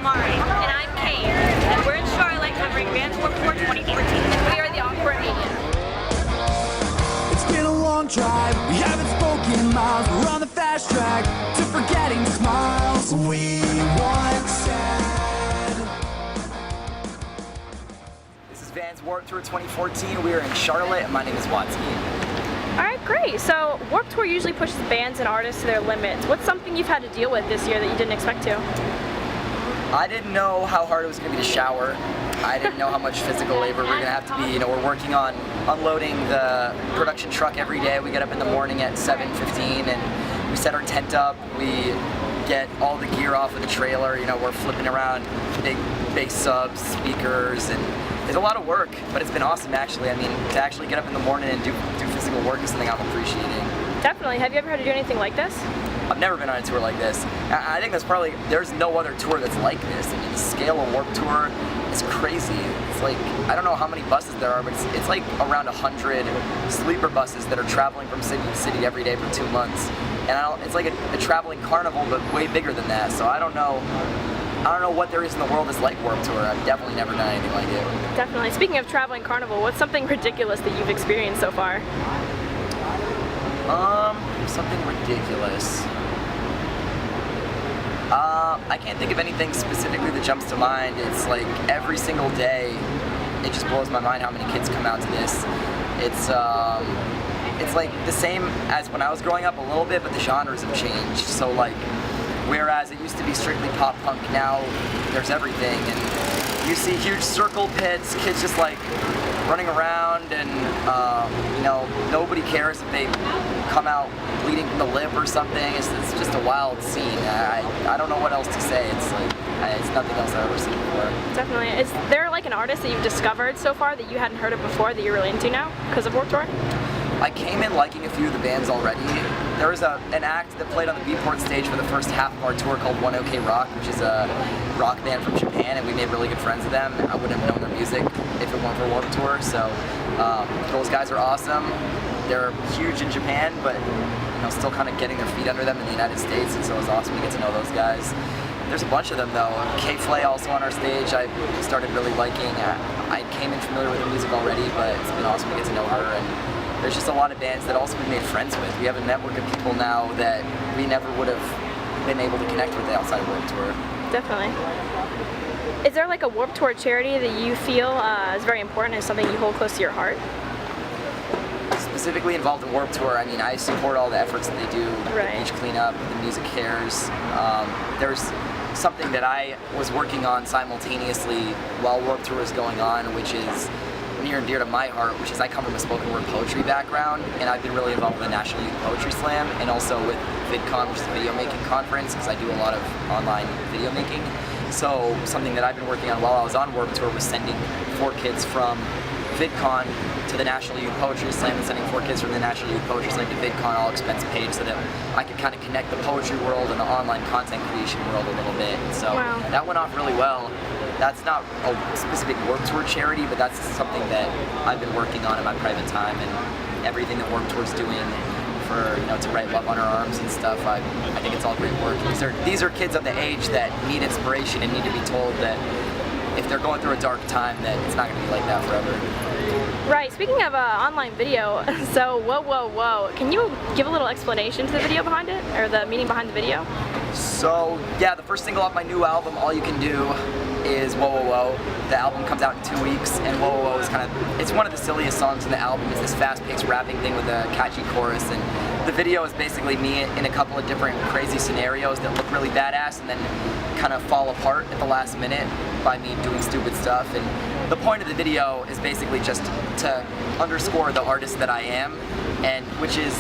Amari. And I'm Cait. And we're in Charlotte covering Vans Warped Tour 2014. We are the Awkward Media. It's been a long drive, we haven't spoken in miles. We're on the fast track to forgetting smiles. We once said. This is Vans Warped Tour 2014. We are in Charlotte. My name is Watsky. Alright, great. So Warped Tour usually pushes bands and artists to their limits. What's something you've had to deal with this year that you didn't expect to? I didn't know how hard it was going to be to shower. I didn't know how much physical labor we're going to have to be. We're working on unloading the production truck every day. We get up in the morning at 7:15 and we set our tent up. We get all the gear off of the trailer. We're flipping around big bass subs, speakers, and it's a lot of work, but it's been awesome actually. To actually get up in the morning and do physical work is something I'm appreciating. Definitely. Have you ever had to do anything like this? I've never been on a tour like this. I think there's no other tour that's like this. The scale of Warped Tour is crazy. It's like, I don't know how many buses there are, but it's like around 100 sleeper buses that are traveling from city to city every day for 2 months. And it's like a traveling carnival, but way bigger than that. So I don't know what there is in the world that's like Warped Tour. I've definitely never done anything like it. Definitely. Speaking of traveling carnival, what's something ridiculous that you've experienced so far? Something ridiculous. I can't think of anything specifically that jumps to mind. It's like every single day, it just blows my mind how many kids come out to this. It's like the same as when I was growing up a little bit, but the genres have changed. So like, whereas it used to be strictly pop punk, now there's everything, and you see huge circle pits, kids just like running around, and nobody cares if they come out bleeding from the lip or something. It's just a wild scene. I don't know what else to say. It's nothing else I've ever seen before. Definitely. Is there like an artist that you've discovered so far that you hadn't heard of before that you're really into now because of Warped Tour? I came in liking a few of the bands already. There was an act that played on the Beatport stage for the first half of our tour called 1OK Rock, which is a rock band from Japan, and we made really good friends with them. I wouldn't have known their music if it weren't for Warped Tour, so those guys are awesome. They're huge in Japan, but still kind of getting their feet under them in the United States, and so it was awesome to get to know those guys. There's a bunch of them though. Cait also on our stage, I started really liking. I came in familiar with her music already, but it's been awesome to get to know her. And there's just a lot of bands that also we've made friends with. We have a network of people now that we never would have been able to connect with outside of Warped Tour. Definitely. Is there like a Warped Tour charity that you feel is very important and something you hold close to your heart? Specifically involved in Warped Tour, I support all the efforts that they do. Right. Beach cleanup, the music cares. There's something that I was working on simultaneously while Warped Tour was going on, which is near and dear to my heart, which is I come from a spoken word poetry background, and I've been really involved with the National Youth Poetry Slam, and also with VidCon, which is a video making conference, because I do a lot of online video making. So something that I've been working on while I was on Warped Tour was sending 4 kids from VidCon to the National Youth Poetry Slam, and sending 4 kids from the National Youth Poetry Slam to VidCon, all expense paid, so that I could kind of connect the poetry world and the online content creation world a little bit. So wow. That went off really well. That's not a specific Warped Tour charity, but that's something that I've been working on in my private time, and everything that Warped Tour's doing for to write Love on Her Arms and stuff. I think it's all great work. These are kids of the age that need inspiration and need to be told that if they're going through a dark time, that it's not going to be like that forever. Right, speaking of online video, so whoa, can you give a little explanation to the video behind it, or the meaning behind the video? So yeah, the first single off my new album, All You Can Do, is Whoa Whoa Whoa. The album comes out in 2 weeks, and Whoa Whoa Whoa is it's one of the silliest songs in the album. It's this fast-paced rapping thing with a catchy chorus, and the video is basically me in a couple of different crazy scenarios that look really badass and then kind of fall apart at the last minute by me doing stupid stuff. And the point of the video is basically just to underscore the artist that I am, and which is,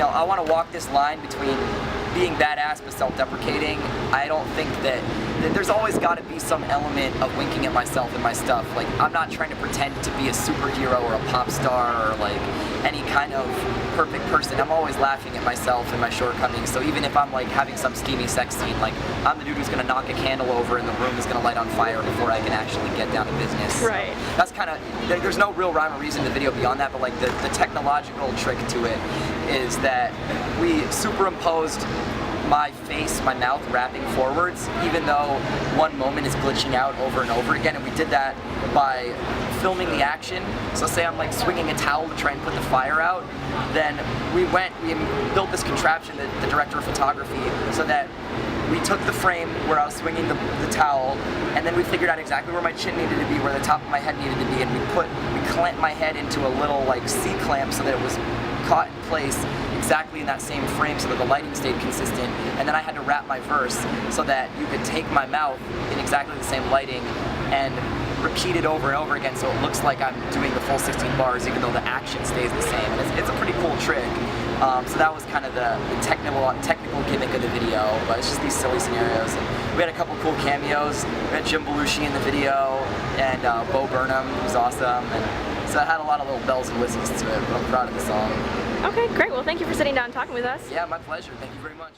I want to walk this line between being badass but self-deprecating. I don't think that there's always got to be some element of winking at myself and my stuff. Like, I'm not trying to pretend to be a superhero or a pop star or like any kind of perfect person. I'm always laughing at myself and my shortcomings. So even if I'm like having some steamy sex scene, like I'm the dude who's gonna knock a candle over and the room is gonna light on fire before I can actually get down to business. Right. So that's kind of, there's no real rhyme or reason to the video beyond that, but like the technological trick to it is that we superimposed my face, my mouth wrapping forwards, even though one moment is glitching out over and over again. And we did that by filming the action. So say I'm like swinging a towel to try and put the fire out, then we built this contraption, the director of photography, so that we took the frame where I was swinging the towel, and then we figured out exactly where my chin needed to be, where the top of my head needed to be, and we clamped my head into a little like C-clamp so that it was caught in place exactly in that same frame so that the lighting stayed consistent. And then I had to wrap my verse so that you could take my mouth in exactly the same lighting and repeat it over and over again so it looks like I'm doing the full 16 bars even though the action stays the same. And it's a pretty cool trick. So that was kind of the technical gimmick of the video, but it's just these silly scenarios. And we had a couple cool cameos. We had Jim Belushi in the video, and Bo Burnham, who was awesome. And so it had a lot of little bells and whistles to it, but I'm proud of the song. Okay, great. Well, thank you for sitting down and talking with us. Yeah, my pleasure. Thank you very much.